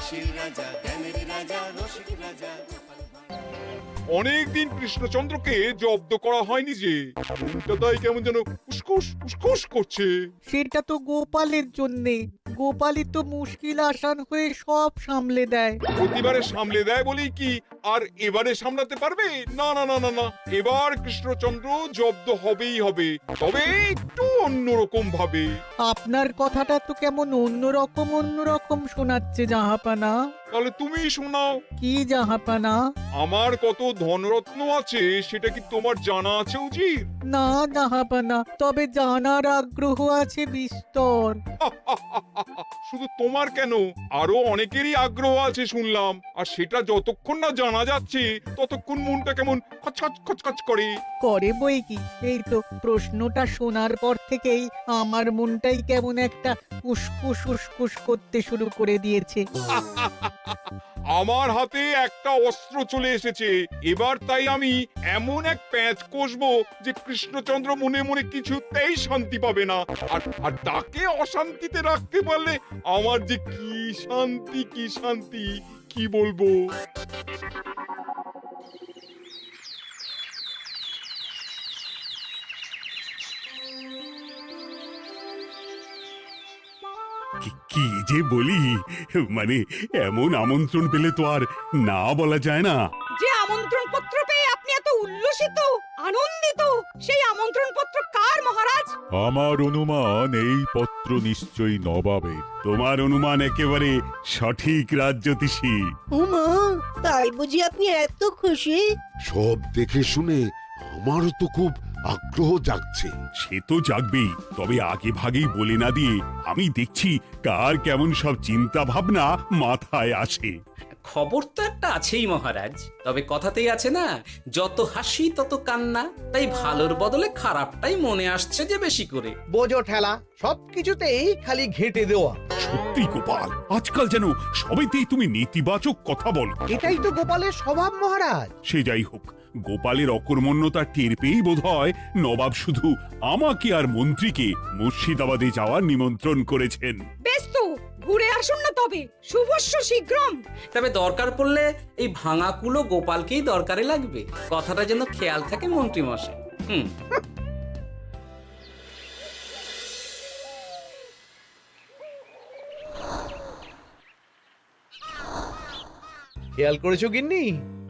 হাসির রাজা, জ্ঞানের রাজা, রসিক রাজা। অনেকদিন কৃষ্ণচন্দ্রকে জব্দ করা হয়নি যে, মনটা তাই কেমন যেন উসকুস উসকুস করছে। সেটা তো গোপালের জন্যে। গোপালই তো মুশকিল আসান হয়ে সব সামলে দেয়। প্রতিবারে সামলে দেয় বলেই কি আর এবারে সামলাতে পারবে? না না না না না, এবার কৃষ্ণচন্দ্র জব্দ হবেই হবে, তবে একটু অন্যরকম ভাবে। আপনার কথাটা তো কেমন অন্যরকম শোনাচ্ছে জাহাপানা। তাহলে তুমি শোনাও। কি জাহাপানা? আমার কত ধনরত্ন আছে সেটা কি তোমার জানা আছে উজির? না জাহাপানা, তবে জানার আগ্রহ আছে বিস্তর। শুধু তোমার কেন, আরো অনেকেরই আগ্রহ আছে শুনলাম, আর সেটা যতক্ষণ না জানা যাচ্ছে ততক্ষণ মনটা কেমন খচখচ খচখচ করে। করে বই কি, এই তো প্রশ্নটা শোনার পর থেকেই আমার মনটাই কেমন একটা উসকুস উসকুস করতে শুরু করে দিয়েছে। আমার হাতে একটা অস্ত্র চলে এসেছে, এবার তাই আমি এমন এক প্যাঁচ কষবো যে কৃষ্ণচন্দ্র মনে মনে কিছুতেই শান্তি পাবে না, আর তাকে অশান্তিতে রাখতে পারলে আমার যে কি শান্তি কি শান্তি, কি বলবো। কি যে বলি, মানে এমন আমন্ত্রণ পেলে তো আর না বলা যায় না। যে আমন্ত্রণ পত্র পেয়ে আপনি এত উল্লসিত আনন্দিত, সেই আমন্ত্রণ পত্র কার মহারাজ? আমার অনুমান এই পত্র নিশ্চয়ই নবাবের। তোমার অনুমান একেবারে সঠিক রাজ্যতীষী। উমা, তাই বুঝি আপনি এত খুশি? সব দেখে শুনে আমারও তো খুব আগ্রহ জাগছে। সে তো জাগবেই, তবে আগে ভাগেই বলে না দিয়ে আমি দেখছি কার কেমন সব চিন্তা ভাবনা মাথায় আসে। খবর তো একটা আছেই মহারাজ, তবে কথাতেই আছে না, যত হাসি তত কান্না, তাই ভালোর বদলে খারাপটাই মনে আসছে যে বেশি করে। বোঝো ঠেলা, সবকিছুতেই খালি ঘেঁটে দেওয়া। সত্যি গোপাল, আজকাল যেন সবেতেই তুমি নেতিবাচক কথা বলো। এটাই তো গোপালের স্বভাব মহারাজ। সে যাই হোক, গোপালের অকর্মণ্যতা টের পেয়েই বোধ হয় নবাব শুধু আমাকে আর মন্ত্রীকে মুর্শিদাবাদে যাওয়ার নিমন্ত্রণ করেছেন। বেশ তো, ঘুরে আসুন না তবে, শুভস্য শীঘ্রম। তবে দরকার পড়লে এই ভাঙা কুলো গোপালকেই দরকারে লাগবে, কথাটা যেন খেয়াল থাকে মন্ত্রী মশাই। খেয়াল করেছো গিন্নি,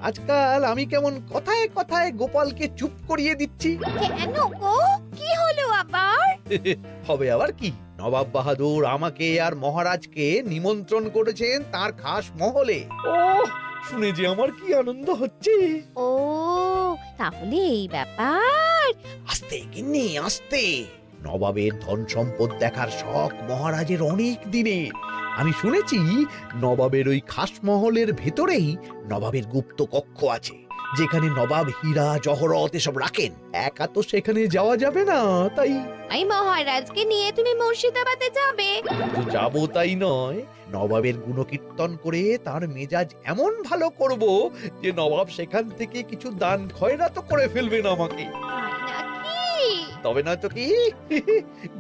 আজকাল আমি কেমন কথায় কথায় গোপালকে চুপ করিয়ে দিচ্ছি। কেন গো, কি হলো আবার? হবে আবার কি, নবাব বাহাদুর আমাকে আর মহারাজকে নিমন্ত্রণ করেছেন তার খাস মহলে। ও শুনে যে আমার কি আনন্দ হচ্ছে। ও, তাহলে এই ব্যাপার। আস্তে গিন্নি আস্তে, নবাবের ধন সম্পদ দেখার শখ মহারাজের অনেক দিনের। আমি শুনেছি নবাবের ওই খাস মহলের ভেতরেই নবাবের গুপ্ত কক্ষ আছে, যেখানে নবাব হীরা জহরত এসব রাখেন। একা তো সেখানে যাওয়া যাবে না, তাই এই মহারাজকে নিয়ে তুমি মুর্শিদাবাদে যাবে? শুধু যাবো তাই নয়, নবাবের গুণকীর্তন করে তার মেজাজ এমন ভালো করব যে নবাব সেখান থেকে কিছু দান খয়রাত করে ফেলবেন আমাকে। তবে না তো কি,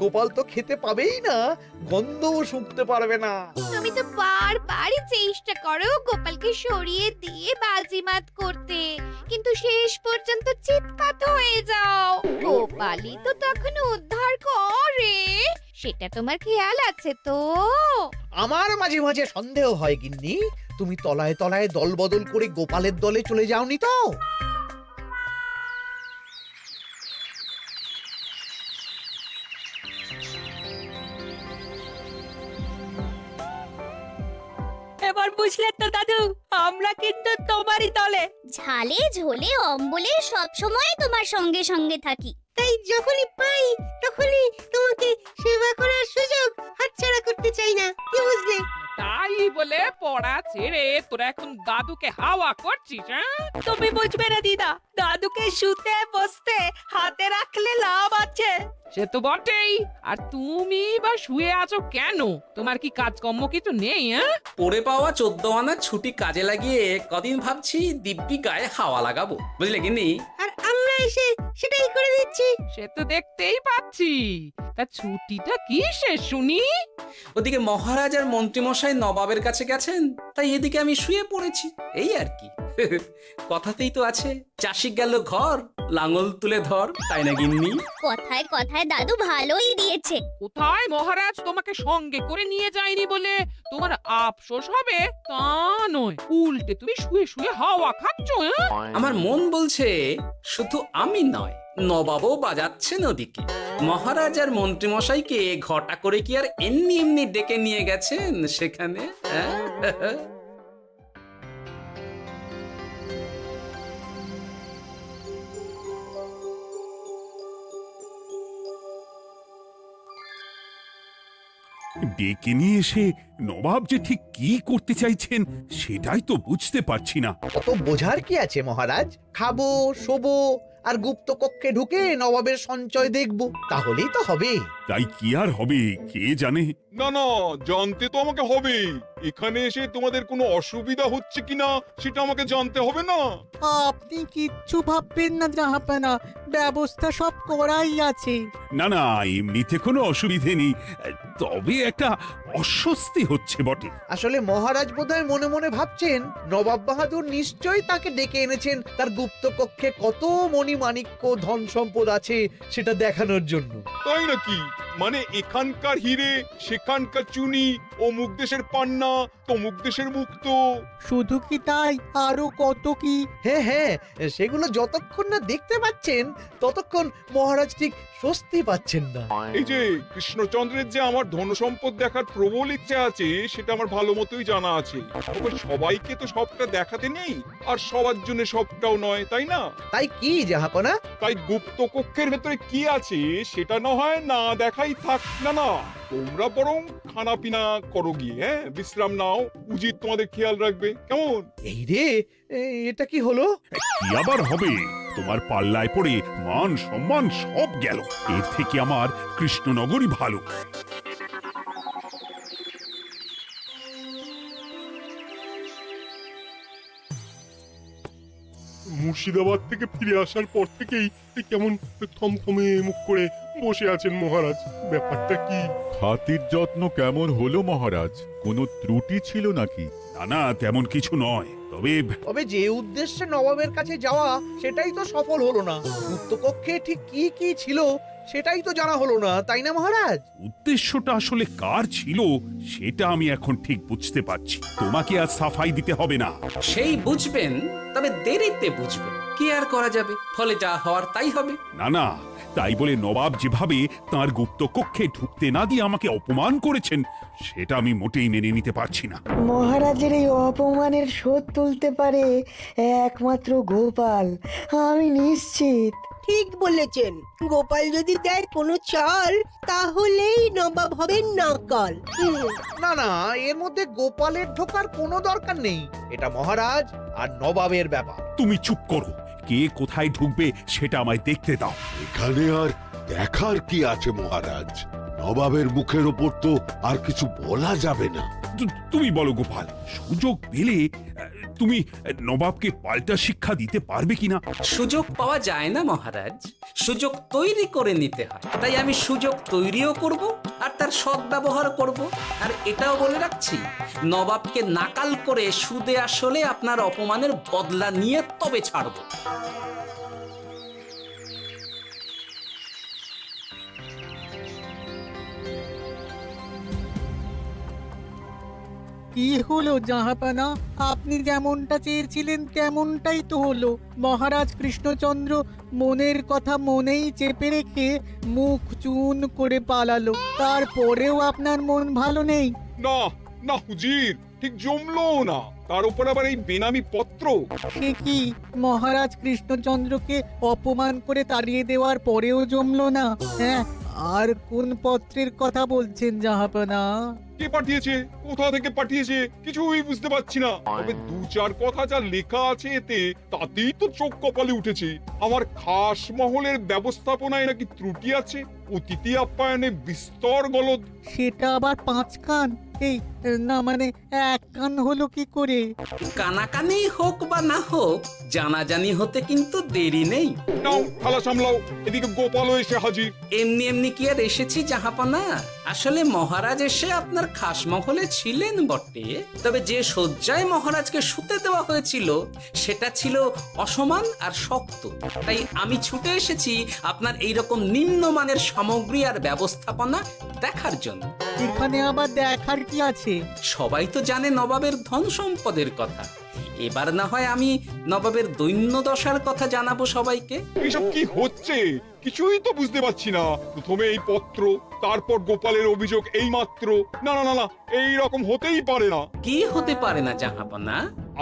গোপাল তো খেতে পাবেই না, গন্ধও শুঁকতে পারবে না। তুমি তো বারবারই চেষ্টা করো গোপালকে সরিয়ে দিয়ে বাজিমাত করতে, কিন্তু শেষ পর্যন্ত চিৎপাত হয়ে যাও। গোপালই তো তখন উদ্ধার করে, সেটা তোমার খেয়াল আছে তো? আমার মাঝে মাঝে সন্দেহ হয় গিন্নি, তুমি তলায় তলায় দল বদল করে গোপালের দলে চলে যাওনি তো? এবার বুঝলে তো দাদু, আমরা কিন্তু তোমারই দলে। ঝালে ঝোলে অম্বলে সব সময় তোমার সঙ্গে সঙ্গে থাকি। তাই যখনই পাই তখনই তোমাকে সেবা করার সুযোগ হাতছাড়া করতে চাই না, কি বুঝলে? তাই বলে পড়া ছেড়ে তোরা এখন দাদুকে হাওয়া করছিস? তুমি বুঝবে না দিদা, দাদুকে শুতে বসতে হাতে রাখলে লাভ আছে। সে তো বটেই, আর তুমি বা শুয়ে আছো কেন? তোমার কি কাজকর্ম কিছু নেই? পড়ে পাওয়া 14 আনার ছুটি কাজে লাগিয়ে কদিন ভাবছি দিব্যি গায়ে হাওয়া লাগাবো, বুঝলে গিন্নি? আর আমরা এসে সেটাই করে দিচ্ছি। সে তো দেখতেই পাচ্ছি। তা ছুটিটা কি সে শুনি? ওদিকে মহারাজ আর মন্ত্রীমশাই নবাবের কাছে গেছেন, তাই এদিকে আমি শুয়ে পড়েছি, এই আর কি। কথাতেই তো আছে, চাষি গেল ঘর, লাঙল তুলে ধর, তাই না গিন্নি? কথায় কথায় দাদু ভালোই দিয়েছে। কোথায় মহারাজ তোমাকে সঙ্গে করে নিয়ে যায়নি বলে তোমার আফসোস হবে তা নয়, উল্টে তুমি শুয়ে শুয়ে হাওয়া খাচ্ছ। আমার মন বলছে শুধু আমি নয়, নবাবও বাজাচ্ছেন ওদিকে। মহারাজ আর মন্ত্রীমশাইকে ঘটা করে কি আর এমনি এমনি ডেকে নিয়ে গেছেন সেখানে? ডেকে নিয়ে এসে নবাব যে ঠিক কি করতে চাইছেন সেটাই তো বুঝতে পারছি না। অত বোঝার কি আছে মহারাজ? খাবো, শোবো আর গুপ্ত কক্ষে ঢুকে নবাবের সঞ্চয় দেখব, তাহলেই তো হবে। তাই কি আর হবে কে জানে। না না, জানতে তো আমাকে হবে। এখানে এসে তোমাদের কোনো অসুবিধা হচ্ছে কিনা সেটা আমাকে জানতে হবে না? আপনি কিচ্ছু ভাববেন না জাহাপানা, ব্যবস্থা সব করাই আছে। না না, এমনিতে কোনো অসুবিধে নেই, তবে একটা অস্বস্তি হচ্ছে বটে। আসলে মহারাজ বোধহয় মনে মনে ভাবছেন নবাব বাহাদুর নিশ্চয়ই তাকে ডেকে এনেছেন তার গুপ্ত কক্ষে কত মণিমাণিক্য ধন সম্পদ আছে সেটা দেখানোর জন্য। তাই নাকি? মানে এখানকার হিরে, সেখানকার চুনি, অমুক দেশের পান্না, তমুক দেশের মুক্তো। শুধু কি তাই, আরো কত কি। হ্যাঁ হ্যাঁ, সেগুলো যতক্ষণ না দেখতে পাচ্ছেন ততক্ষণ মহারাজ ঠিক স্বস্তি পাচ্ছেন না। এই যে কৃষ্ণচন্দ্রের যে আমার ধন সম্পদ দেখার প্রবল ইচ্ছে আছে সেটা আমার ভালো মতোই জানা আছে। তবে সবাইকে তো সবটা দেখাতে নেই, আর সবার জন্য সবটাও নয়, তাই না? তাই কি জাহাপনা? তাই গুপ্ত কক্ষের ভেতরে কি আছে সেটা না হয় না দেখাই থাক। না না, তোমরা বরং খানা পিনা করো গিয়ে, হ্যাঁ, বিশ্রাম নাও। উজিত তোমাদের খেয়াল রাখবে, কেমন? এই রে, এটা কি হলো? কি আবার হবে? তোমার পাল্লায় পড়ে মান সম্মান সব গেল। এর থেকে আমার কৃষ্ণনগরই ভালো। মুর্শিদাবাদ থেকে ফিরে আসার পর থেকেই কেমন থমথমে মুখ করে বসে আছেন মহারাজ। ব্যাপারটা কি? হাতির যত্ন কেমন হলো মহারাজ? কোনো ত্রুটি ছিল নাকি? না না, তেমন কিছু নয়, তবে যে উদ্দেশ্যে নবাবের কাছে যাওয়া সেটাই তো সফল হলো না। গুপ্ত কক্ষে ঠিক কি কি ছিল সেটাই তো জানা হলো না, তাই না মহারাজ? উদ্দেশ্যটা আসলে কার ছিল সেটা আমি এখন ঠিক বুঝতে পারছি। তোমাকে আর সাফাই দিতে হবে না। সেই বুঝবেন, তবে দেরিতে বুঝবেন। কি আর করা যাবে, ফলে যা হওয়ার তাই হবে। না না, তাই বলে নবাব যেভাবে তার গুপ্ত কক্ষে ঢুকতে না দিয়ে আমাকে অপমান করেছেন সেটা আমি মোটেই মেনে নিতে পারছি না। মহারাজের এই অপমানের শোধ তুলতে পারে একমাত্র গোপাল, আমি নিশ্চিত। ঠিক বলেছেন, গোপাল যদি দেয় কোনো চাল তাহলেই নবাব হবেন নকল। না না, এর মধ্যে গোপালের ঢোকার কোনো দরকার নেই। এটা মহারাজ আর নবাবের ব্যাপার। তুমি চুপ করো, কে কোথায় ঢুকবে সেটা আমায় দেখতে দাও। এখানে আর দেখার কি আছে মহারাজ? নবাবের মুখের ওপর তো আর কিছু বলা যাবে না। তুমি বলো গোপাল, সুযোগ পেলে তুমি নবাবকে পাল্টা শিক্ষা দিতে পারবে কিনা? সুযোগ পাওয়া যায় না মহারাজ, সুযোগ তৈরি করে নিতে হয়। তাই আমি সুযোগ তৈরিও করব আর তার সদ্ব্যবহার করব। আর এটাও বলে রাখছি, নবাবকে নাকাল করে সুদে আসলে আপনার অপমানের বদলা নিয়ে তবে ছাড়ব। কি হলো জাহাপানা, আপনি যেমনটা চেয়েছিলেন তেমনটাই তো হলো। মহারাজ কৃষ্ণচন্দ্র মনের কথা মনেই চেপে রেখে মুখ চুন করে পালালো, তারপরেও আপনার মন ভালো নেই? না না হুজির, ঠিক জমলো না। তার উপর আবার এই বেনামি পত্র। সে কি, মহারাজ কৃষ্ণচন্দ্রকে অপমান করে তাড়িয়ে দেওয়ার পরেও জমলো না? হ্যাঁ, আর কোন পত্রের কথা বলছেন জাহাপানা? কে পাঠিয়েছে, কোথা থেকে পাঠিয়েছে কিছুই বুঝতে পারছি না। তবে দু চার কথা যা লেখা আছে এতে, তাতেই তো চোখ কপালে উঠেছে। আমার খাস মহলের ব্যবস্থাপনায় নাকি ত্রুটি আছে, অতিথি আপ্যায়নে বিস্তর গলদ। সেটা আবার 5 কান? এই না মানে 1 কান হলো কি করে? কানাকানি হোক বা না হোক, জানাজানি হতে কিন্তু দেরি নেই। নাও থালা সামলাও, এদিকে গোপালও এসে হাজির। এমনি এমনি কি আর এসেছি জাহাপনা? আসলে মহারাজ এসে আপনার খাস মহলে ছিলেন বটে, তবে যে শয্যায় মহারাজকে শুতে দেওয়া হয়েছিল সেটা ছিল অসমান আর শক্ত। তাই আমি ছুটে এসেছি আপনার এইরকম নিম্নমানের সামগ্রী আর ব্যবস্থাপনা দেখার জন্য। এখানে আবার দেখার কি আছে? সবাই তো জানে নবাবের ধন সম্পদের কথা, এবার না হয় আমি নবাবের দৈন্য দশার কথা জানাবো সবাইকে। এসব কি হচ্ছে কিছুই তো বুঝতে পারছি না। প্রথমে এই পত্র, তারপর গোপালের অভিযোগ এই মাত্র। না না না না, এই রকম হতেই পারে না। কি হতে পারে না জাহাপনা?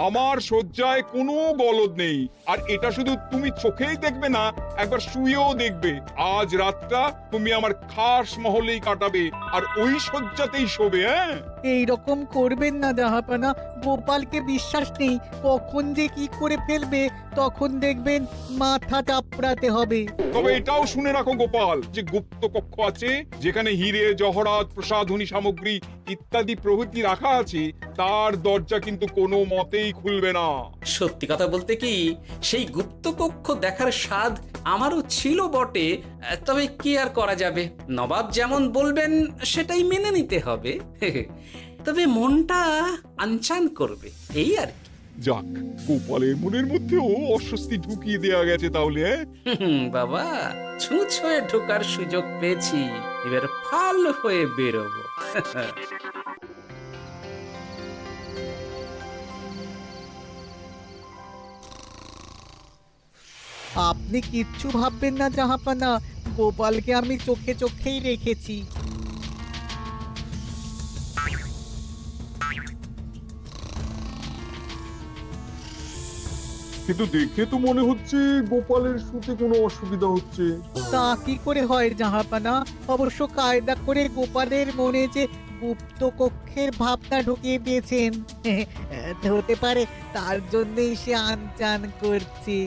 আমার শয্যায় কোনো গলদ নেই, আর এটা শুধু তুমি চোখেই দেখবে না, একবার শুয়েও দেখবে। আজ রাতটা তুমি আমার খাস মহলেই কাটাবে, আর ওই শয্যাতেই শোবে। হ্যাঁ, এই রকম করবেন না জাহাপানা, গোপালকে বিশ্বাস নেই, কখন যে কি করে ফেলবে তখন দেখবেন মাথা চাপড়াতে হবে। তবে এটাও শুনে রাখো গোপাল, যে গুপ্ত কক্ষ আছে যেখানে হিরে জহরাত প্রসাধনী সামগ্রী ইত্যাদি প্রভৃতি রাখা আছে, তার দরজা কিন্তু কোনো মতেই খুলবে না। সত্যি কথা বলতে কি, সেই গুপ্ত কক্ষ দেখার স্বাদ আমারও ছিল বটে, তবে কি আর করা যাবে, নবাব যেমন বলবেন সেটাই মেনে নিতে হবে। তবে মনটা আনচান করবে, এই আর কি। যাক, গোপালের মনের মধ্যেও অস্বস্তি ঢুকিয়ে দেয়া গেছে তাহলে। বাবা, ছুঁচ হয়ে ঢোকার সুযোগ পেয়েছি, এবার ফাল হয়ে বেরোবো। আপনি কিচ্ছু ভাববেন না জাহাপানা, গোপালকে আমি চোখে চোখেই রেখেছি। কিন্তু দেখে তো মনে হচ্ছে গোপালের শুতে কোনো অসুবিধা হচ্ছে। তা কি করে হয় জাহাপানা? অবশ্য কায়দা করে গোপালের মনে যে গুপ্ত কক্ষের ভাবনা ঢুকিয়ে দিয়েছেন, হতে পারে তার জন্যই সে আনচান করছে।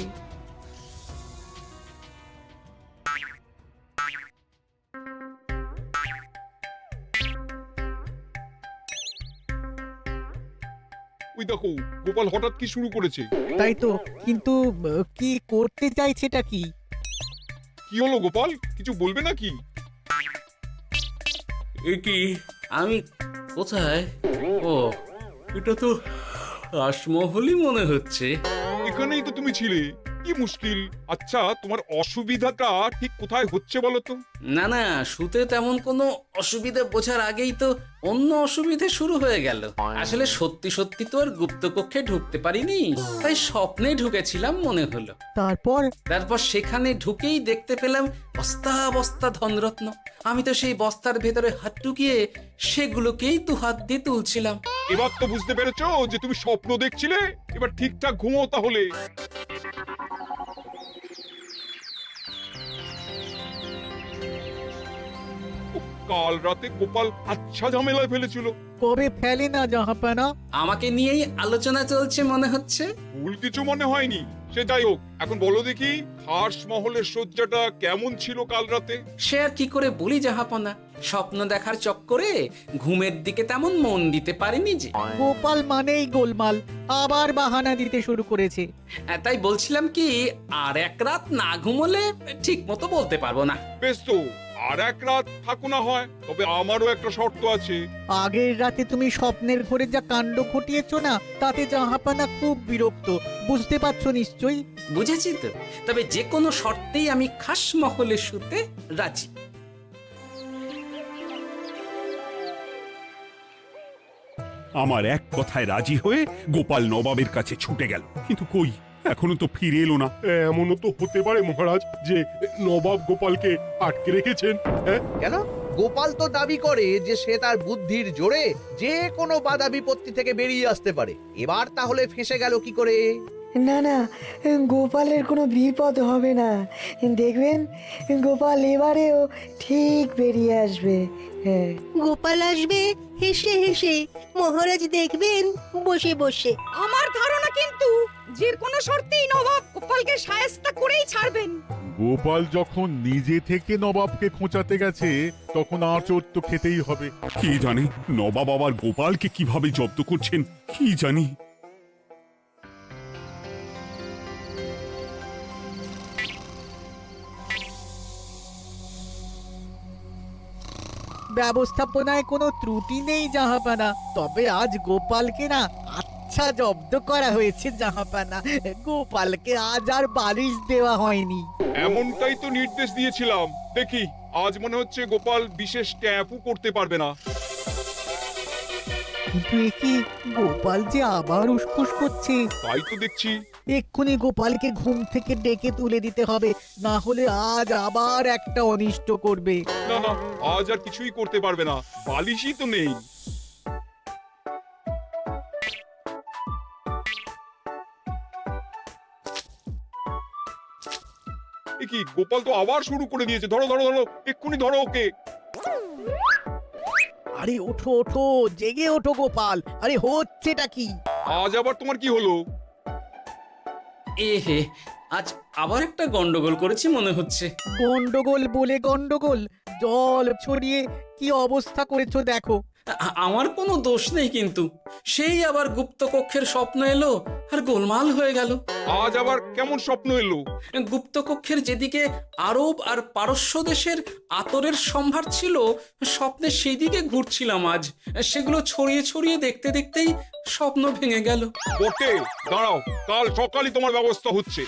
ওই দেখো, গোপাল হঠাৎ কি শুরু করেছে। তাই তো, কিন্তু কি করতে চাইছেটা কি? কি হলো গোপাল, কিছু বলবে নাকি? কি আমি কোথায়? ও, এটা তো রাসমহলই মনে হচ্ছে। এখানেই তো তুমি ছিলে, কি মুশকিল। আচ্ছা, তোমার অসুবিধাটা ঠিক কোথায় হচ্ছে বলো তো? না না, শুতে তেমন কোনো অসুবিধা বোঝার আগেই তো অন্য অসুবিধা শুরু হয়ে গেল। আসলে সত্যি সত্যি তো আর গুপ্তকক্ষে ঢুকতে পারিনি, তাই স্বপ্নে ঢুকেছিলাম মনে হলো। তারপর সেখানে ঢুকেই দেখতে পেলাম বস্তা বস্তা ধনরত্ন। আমি তো সেই বস্তার ভেতরে হাত ঢুকিয়ে সেগুলোকেই তো হাত দিয়ে তুলছিলাম। এবার তো বুঝতে পেরেছো যে তুমি স্বপ্ন দেখছিলে। এবার ঠিকঠাক ঘুমো তাহলে। কাল রাতে গোপাল আচ্ছা ঝামেলায় ফেলেছিল। কবে ফেলে না জাহাপানা? আমাকে নিয়েই আলোচনা চলছে মনে হচ্ছে। ভুল কিছু মনে হয়নি, সে যাই হোক, এখন বলো দেখি খাস মহলের শয্যাটা কেমন ছিল কাল রাতে? সে আর কি করে বলি জাহাপনা, স্বপ্ন দেখার চক্করে ঘুমের দিকে তেমন মন দিতে পারিনি যে। গোপাল মানেই গোলমাল, আবার বাহানা দিতে শুরু করেছে। তাই বলছিলাম কি, আর এক রাত না ঘুমোলে ঠিক মতো বলতে পারবো না। বেশ তো, আর এক রাত থাকো না হয়, তবে আমারও একটা শর্ত আছে। আগের রাতে তুমি স্বপ্নের ঘরে যা কাণ্ড ঘটিয়েছো না, তাতে জাহাপানা খুব বিরক্ত, বুঝতে পারছো নিশ্চয়ই? বুঝেছি তো, তবে যে কোনো শর্তেই আমি খাস মহলে শুতে রাজি। আমার এক কথায় রাজি হয়ে গোপাল নবাবের কাছে ছুটে গেল, কিন্তু কই, এখনো তো ফিরে এলো না। এমনও তো হতে পারে মহারাজ যে নবাব গোপালকে আটকে রেখেছেন। হ্যাঁ, কেন? গোপাল তো দাবি করে যে সে তার বুদ্ধির জোরে যে কোনো বাধা বিপত্তি থেকে বেরিয়ে আসতে পারে। এবার তাহলে ফেঁসে গেল কি করে? না না, গোপালের কোনো বিপদ হবে না। দেখবেন গোপাল এবারেও ঠিক বেরিয়ে আসবে। হ্যাঁ, গোপাল আসবে হেসে হেসে, মহারাজ দেখবেন বসে বসে। আমার ধারণা কিন্তু যে কোনো শর্তেই নবাব গোপালকে শায়েস্তা করেই ছাড়বেন। গোপাল যখন নিজে থেকে নবাবকে খোঁচাতে গেছে তখন আঁচড় তো খেতেই হবে। কি জানে নবাব আবার গোপালকে কিভাবে জব্দ করছেন, কি জানি। ব্যবস্থাপনায় কোনো ত্রুটি নেই জাহাপানা, তবে আজ গোপালকে না আচ্ছা জব্দ করা হয়েছে জাহাপানা। গোপালকে আজ আর বালিশ দেওয়া হয়নি। এমনটাই তো নির্দেশ দিয়েছিলাম। দেখি আজ মনে হচ্ছে গোপাল বিশেষ ট্যাপও করতে পারবে না। কিন্তু এ কি, গোপাল যে আবার উসখুস করছে। তাই তো দেখছি। এক্ষুনি গোপালকে ঘুম থেকে ডেকে তুলে দিতে হবে, না হলে আজ আবার একটা অনিষ্ট করবে। না না, আজ আর কিছুই করতে পারবে না, বালিশই তো নেই। এ কি, গোপাল তো আবার শুরু করে দিয়েছে। ধরো ধরো ধরো, এক্ষুনি ধরো ওকে। আরে ওঠো ওঠো, জেগে ওঠো গোপাল। আরে হচ্ছেটা কি? আজ আবার তোমার কি হলো? এ হে, আজ আবার একটা গন্ডগোল করেছি মনে হচ্ছে। গন্ডগোল বলে গন্ডগোল, জল ছড়িয়ে কি অবস্থা করেছো দেখো। আমার কোনো দোষ নেই, কিন্তু সেই আবার গুপ্তকক্ষের স্বপ্ন এলো আর গোলমাল হয়ে গেল। আজ আবার কেমন স্বপ্ন এলো? গুপ্তকক্ষের যেদিকে আরব আর পারস্য দেশের আতরের সম্ভার ছিল, স্বপ্নে সেই দিকে ঘুরছিলাম আজ। সেগুলো ছড়িয়ে ছড়িয়ে দেখতে দেখতেই স্বপ্ন ভেঙে গেল। বটে, দাঁড়াও, কাল সকালই তোমার ব্যবস্থা হচ্ছে।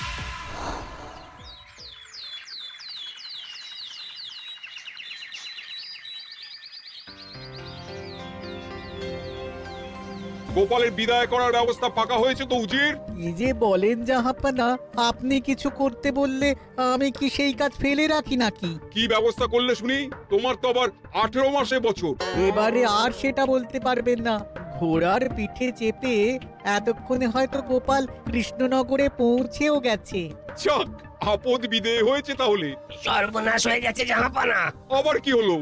গোপালের বিদায় করার ব্যবস্থা পাকা হয়েছে তো উজির? কি যে বলেন জাহাপানা, আপনি কিছু করতে বললে আমি কি সেই কাজ ফেলে রাখি নাকি? কি ব্যবস্থা করলে শুনি? তোমার তো আবার 18 মাসে বছর। এবারে আর সেটা বলতে পারবেন না। ঘোড়ার পিঠে চেপে এতক্ষণে হয়তো গোপাল কৃষ্ণনগরে পৌঁছেও গেছে। যাক, আপদ বিদেয় হয়েছে তাহলে। সর্বনাশ হয়ে গেছে জাহাপানা। আবার কি হলো?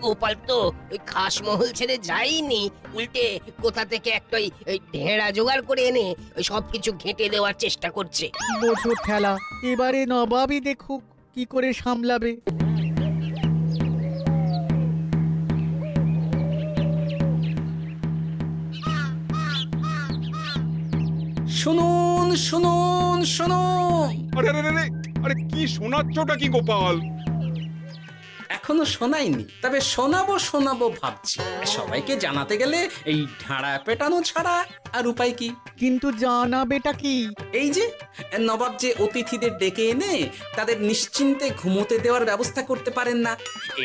গোপাল তো ওই খাসমহল ছেড়ে যায়নি, উল্টে কোথা থেকে একটা ওই ঢেঁড়া জোগাড় করে এনে ওই সবকিছু ঘেঁটে দেওয়ার চেষ্টা করছে। বোঝো ঠেলা, এবারে নবাবই দেখুক কি করে সামলাবে। শুনুন শুনুন শুনুন, আরে আরে আরে, আরে কি শোনাচ্ছটা কি গোপাল? এখনো শোনাইনি, তবে শোনাবো শোনাবো ভাবছি। সবাইকে জানাতে গেলে এই ঢাড়া পেটানো ছাড়া আর উপায় কি? কিন্তু জানাবেটা কি? এই যে নবাব যে অতিথিদের ডেকে এনে তাদের নিশ্চিন্তে ঘুমোতে দেওয়ার ব্যবস্থা করতে পারেন না,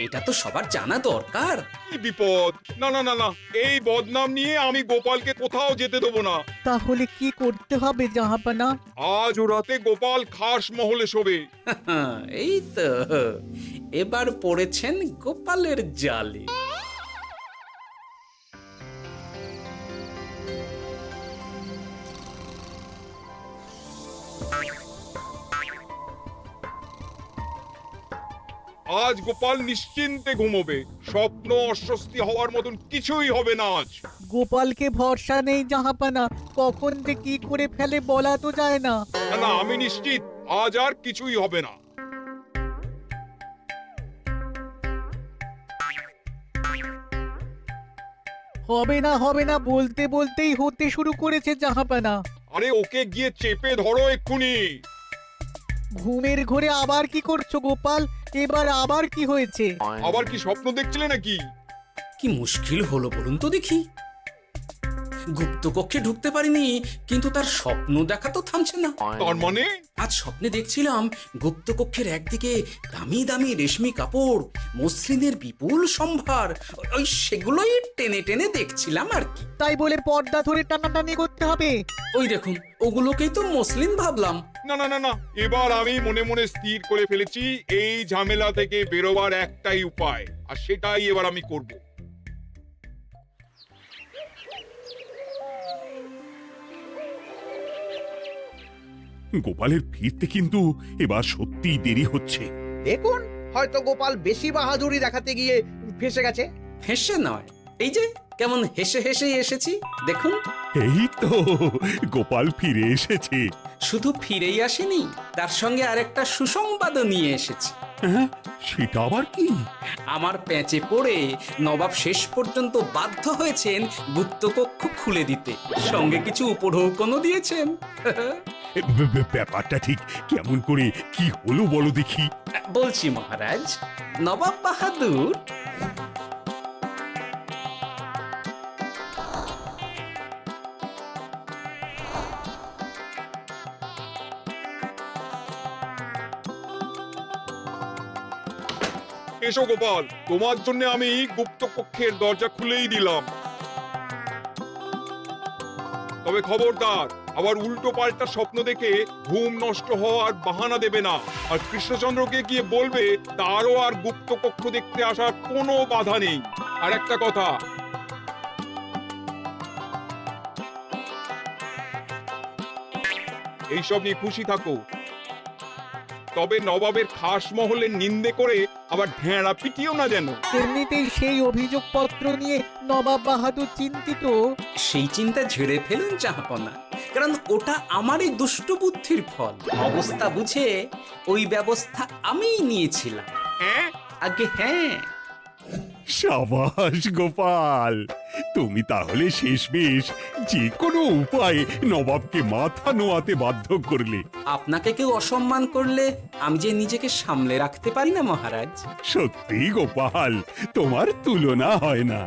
এটা তো সবার জানা দরকার। কি বিপদ! না না না না, এই বদনাম নিয়ে আমি গোপালকে কোথাও যেতে দেবো না। তাহলে কি করতে হবে জাহাপানা? আজ ও রাতে গোপাল খাস মহলে শোবে। এই তো এবার পড়েছেন গোপালের জালে। আজ গোপাল নিশ্চিন্তে ঘুমোবে। স্বপ্ন অস্বস্তি হওয়ার মতন কিছুই হবে না আজ। গোপালকে ভরসা নেই জাহাপানা, কখন যে কি করে ফেলে বলা তো যায় না। না না, আমি নিশ্চিত আজ আর কিছুই হবে না। হবে না বলতে বলতেই হতে শুরু করেছে জাহাপানা। আরে ওকে গিয়ে চেপে ধরো এক্ষুনি। ঘুমের ঘোরে আবার কি করছো গোপাল? এবার আবার কি হয়েছে? আবার কি স্বপ্ন দেখছিলে নাকি? কি মুশকিল হলো বলুন তো দেখি। গুপ্তকক্ষে ঢুকতে পারিনি, কিন্তু তার স্বপ্ন দেখা তো থামছে না। তার মানে? আজ স্বপ্নে দেখছিলাম গুপ্তকক্ষের একদিকে দামি দামি রেশমি কাপড়, মসলিনের বিপুল সম্ভার, ওই সেগুলোই টেনে টেনে দেখছিলাম আর কি। তাই বলে পর্দা ধরে টানাটানি করতে হবে? ওই দেখুন, ওগুলোকেই তো মসলিন ভাবলাম। না না না না, এবার আমি মনে মনে স্থির করে ফেলেছি এই ঝামেলা থেকে বেরোবার একটাই উপায়, আর সেটাই এবার আমি করব। গোপালের ফিরতে কিন্তু এবার সত্যিই দেরি হচ্ছে। দেখুন, হয়তো গোপাল বেশি বাহাদুরি দেখাতে গিয়ে ফেসে গেছে। হেসে নয়, এই যে কেমন হেসে হেসেই এসেছি দেখুন। এই তো গোপাল ফিরে এসেছে। শুধু ফিরেই আসেনি, তার সঙ্গে আরেকটা সুসংবাদও নিয়ে এসেছি। হ্যাঁ, সেটা আবার কি? আমার প্যাঁচে পড়ে নবাব শেষ পর্যন্ত বাধ্য হয়েছেন গুপ্তকক্ষ খুলে দিতে, সঙ্গে কিছু উপঢৌকনও দিয়েছেন। ব্যাপারটা ঠিক কেমন করে কি হলো বলো দেখি। বলছি মহারাজ, নবাব বাহাদুর এসো গোপাল, তোমার জন্য আমি গুপ্ত কক্ষের দরজা খুলেই দিলাম। তবে খবরদার, আবার উল্টো পাল্টা স্বপ্ন দেখে ঘুম নষ্ট হওয়ার বাহানা দেবে না। আর কৃষ্ণচন্দ্রকে গিয়ে বলবে তারও আর গুপ্ত কক্ষ দেখতে আসার কোনো বাধা নেই। আর একটা কথা, এইসব নিয়ে খুশি থাকো, তবে নবাবের খাস মহলের নিন্দে করে আবার ঢেঁড়া পিটিও না যেন। এমনিতেই সেই অভিযোগপত্র নিয়ে নবাব বাহাদুর চিন্তিত। সেই চিন্তা ঝেড়ে ফেলুন জাহাপনা, কারণ ওটা আমারই দুষ্ট বুদ্ধির ফল। অবস্থা বুঝে ওই ব্যবস্থা আমিই নিয়েছিলাম। হ্যাঁ, আগে হ্যাঁ। সাবাস গোপাল, তুমি তাহলে শেষমেশ যে কোনো উপায়ে নবাবকে মাথা নোয়াতে বাধ্য করলে। আপনাকে কেউ অসম্মান করলে আমি যে নিজেকে সামলে রাখতে পারি না মহারাজ। সত্যি গোপাল, তোমার তুলনা হয় না।